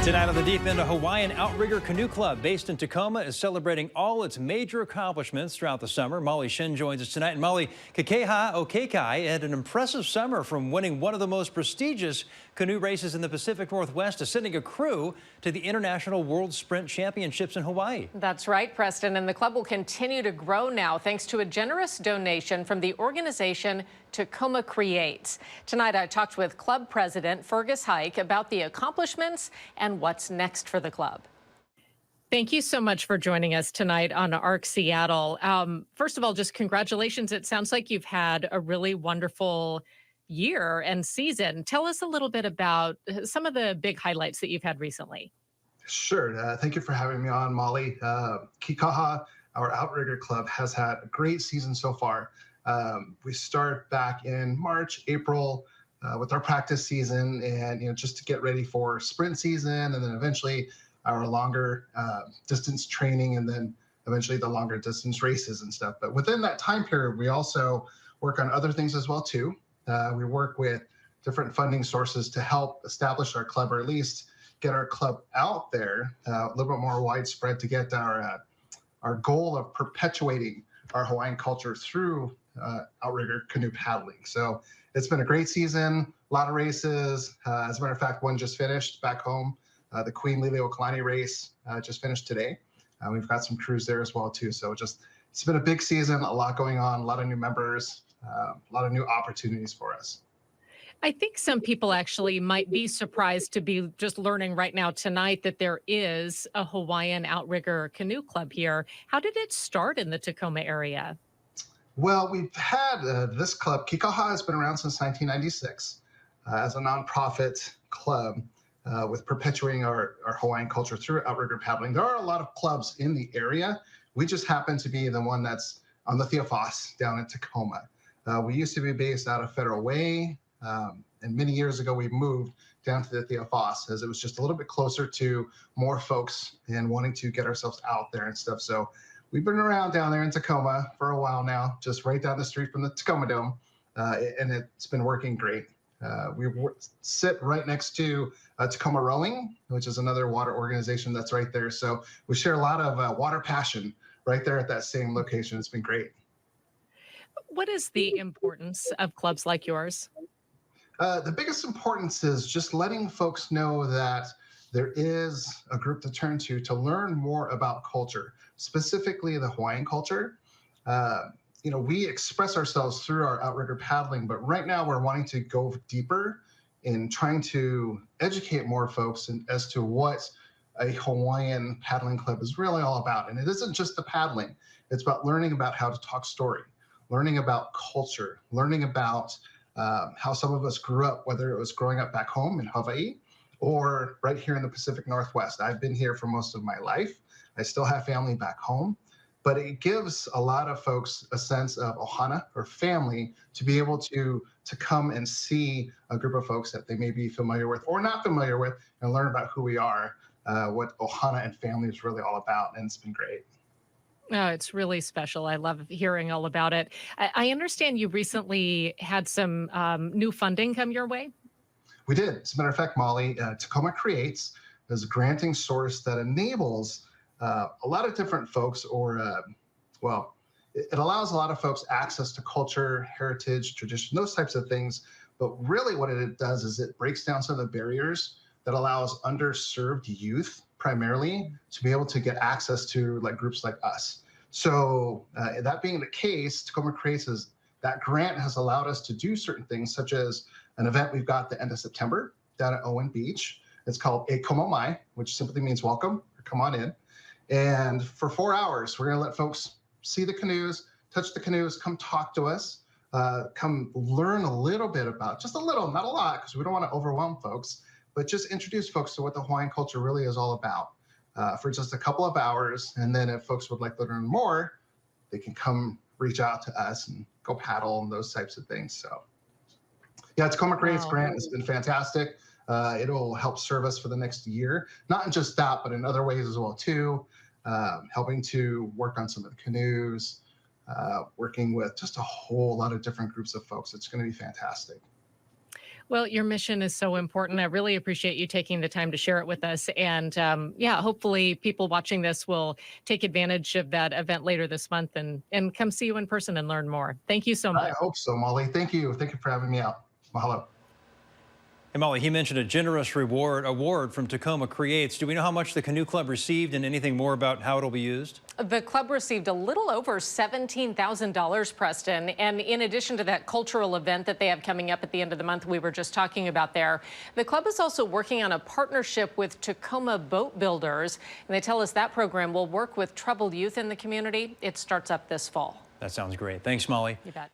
Tonight on the Deep End, a Hawaiian outrigger canoe club based in Tacoma is celebrating all its major accomplishments throughout the summer. Molly Shin joins us tonight. And Molly, Kekeha Okekai had an impressive summer, from winning one of the most prestigious canoe races in the Pacific Northwest to sending a crew to the International World Sprint Championships in Hawaii. That's right, Preston, and the club will continue to grow now thanks to a generous donation from the organization Tacoma Creates. Tonight, I talked with club president Fergus Hike about the accomplishments and what's next for the club. Thank you so much for joining us tonight on ARC Seattle. First of all, just congratulations. It sounds like you've had a really wonderful year and season. Tell us a little bit about some of the big highlights that you've had recently. Sure. Thank you for having me on, Molly. Kikaha, our outrigger club, has had a great season so far. We start back in March, April with our practice season, and just to get ready for sprint season, and then eventually our longer distance training, and then eventually the longer distance races and stuff. But within that time period, we also work on other things as well too. We work with different funding sources to help establish our club, or at least get our club out there a little bit more widespread, to get our goal of perpetuating our Hawaiian culture through outrigger canoe paddling. So it's been a great season, a lot of races. As a matter of fact, one just finished back home. The Queen Liliuokalani race just finished today. We've got some crews there as well too. So it's been a big season, a lot going on, a lot of new members, a lot of new opportunities for us. I think some people actually might be surprised to be just learning right now tonight that there is a Hawaiian outrigger canoe club here. How did it start in the Tacoma area? Well, we've had this club. Kikaha has been around since 1996 as a nonprofit club with perpetuating our Hawaiian culture through outrigger paddling. There are a lot of clubs in the area. We just happen to be the one that's on the Theophos down in Tacoma. We used to be based out of Federal Way, and many years ago we moved down to the Theophos, as it was just a little bit closer to more folks and wanting to get ourselves out there and stuff. So we've been around down there in Tacoma for a while now, just right down the street from the Tacoma Dome, and it's been working great. We sit right next to Tacoma Rowing, which is another water organization that's right there. So we share a lot of water passion right there at that same location. It's been great. What is the importance of clubs like yours? The biggest importance is just letting folks know that there is a group to turn to learn more about culture, specifically the Hawaiian culture. We express ourselves through our outrigger paddling, but right now we're wanting to go deeper in trying to educate more folks as to what a Hawaiian paddling club is really all about. And it isn't just the paddling. It's about learning about how to talk story, learning about culture, learning about how some of us grew up, whether it was growing up back home in Hawaii or right here in the Pacific Northwest. I've been here for most of my life. I still have family back home, but it gives a lot of folks a sense of ohana, or family, to be able to come and see a group of folks that they may be familiar with or not familiar with, and learn about who we are, what ohana and family is really all about. And it's been great. Oh, it's really special. I love hearing all about it. I understand you recently had some new funding come your way. We did. As a matter of fact, Molly, Tacoma Creates is a granting source that enables a lot of different folks, it allows a lot of folks access to culture, heritage, tradition, those types of things. But really what it does is it breaks down some of the barriers that allows underserved youth primarily to be able to get access to groups like us. So that being the case, Tacoma Creates that grant has allowed us to do certain things, such as an event we've got the end of September down at Owen Beach. It's called A Komo Mai, which simply means welcome, or come on in. And for 4 hours, we're going to let folks see the canoes, touch the canoes, come talk to us, come learn a little bit about, just a little, not a lot, because we don't want to overwhelm folks, but just introduce folks to what the Hawaiian culture really is all about for just a couple of hours. And then if folks would like to learn more, they can come reach out to us and go paddle and those types of things. So yeah, Tacoma Creates grant has been fantastic. It'll help serve us for the next year, not in just that, but in other ways as well too, helping to work on some of the canoes, working with just a whole lot of different groups of folks. It's going to be fantastic. Well, your mission is so important. I really appreciate you taking the time to share it with us. And yeah, hopefully people watching this will take advantage of that event later this month and come see you in person and learn more. Thank you so I much. hope so, Molly. Thank you. Thank you for having me out. Mahalo. And Molly, he mentioned a generous award from Tacoma Creates. Do we know how much the Canoe Club received and anything more about how it'll be used? The club received a little over $17,000, Preston. And in addition to that cultural event that they have coming up at the end of the month we were just talking about there, the club is also working on a partnership with Tacoma Boat Builders. And they tell us that program will work with troubled youth in the community. It starts up this fall. That sounds great. Thanks, Molly. You bet.